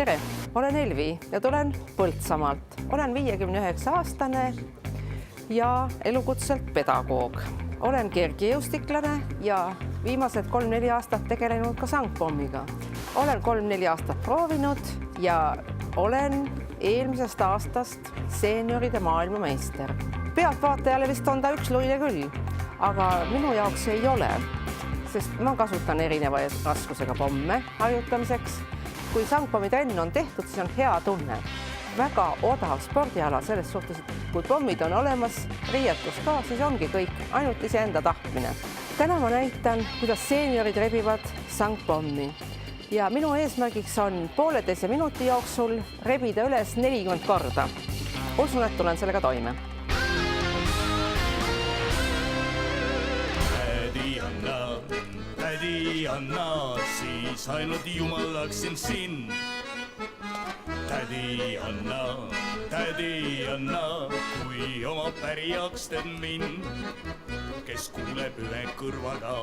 Tere, olen Elvi ja tulen Põltsamaalt. Olen 59-aastane ja elukutselt pedagoog. Olen kergejõustiklane ja viimased 3-4 aastat tegelenud ka sangpommiga. Olen 3-4 aastat proovinud ja olen eelmisest aastast seenioride maailmameister. Pealtvaatajale vist on ta üks luile küll, aga minu jaoks ei ole, sest ma kasutan erinevaid raskusega pomme harjutamiseks. Kui sangpommi trenn on tehtud, siis on hea tunne. Väga odav spordiala selles suhtes, et kui pommid on olemas, riietus ka, siis ongi kõik, ainult iseenda tahtmine. Täna ma näitan, kuidas seeniorid rebivad sangpommi. Ja minu eesmärgiks on 1,5 minuti jooksul rebida üles 40 korda. Usun, et tulen sellega toime. Tädi Anna, siis ainult jumalaksin sind. Tädi Anna, kui oma pärijaks teed mind, kes kuuleb ühe kõrvaga.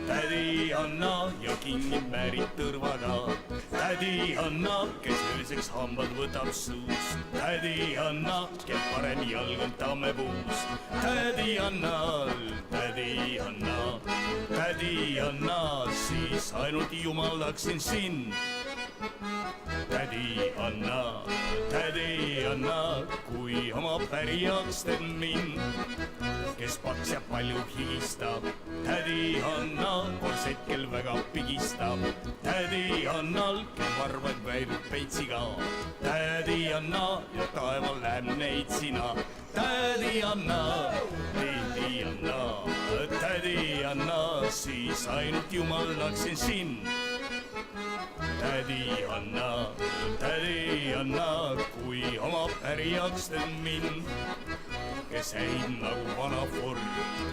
Tädi Anna ja kingib määrid tõrvaga. Tädi Anna, kes ööseks hambad võtab suust. Tädi Anna, kel parem jalg on tammepuust. Tädi Anna, siis ainult jumalaksin sind. Tädi Anna, kui oma pärijaks teed mind, kes paks ja palju higistab. Tädi Anna, korsetkel väga pigistab. Tädi Annal, kel varvad väidub peitsiga. Tädi Anna ja taeval läheb neid sina. Tädi Anna, siis ainult jumalaksin sind. Tädi Anna, kui oma pärijaks teed mind, kes häid nagu vana Ford.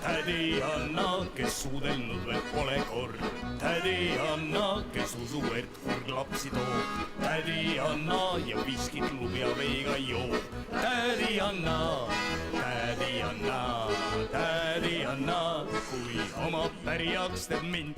Tädi Anna, kes suudelnud veel pole kord. Tädi Anna, kes usub, et kurg lapsi toob. Tädi Anna ja viskit lubja veiga joob. Tädi Anna, kui oma pärijaks teed mind.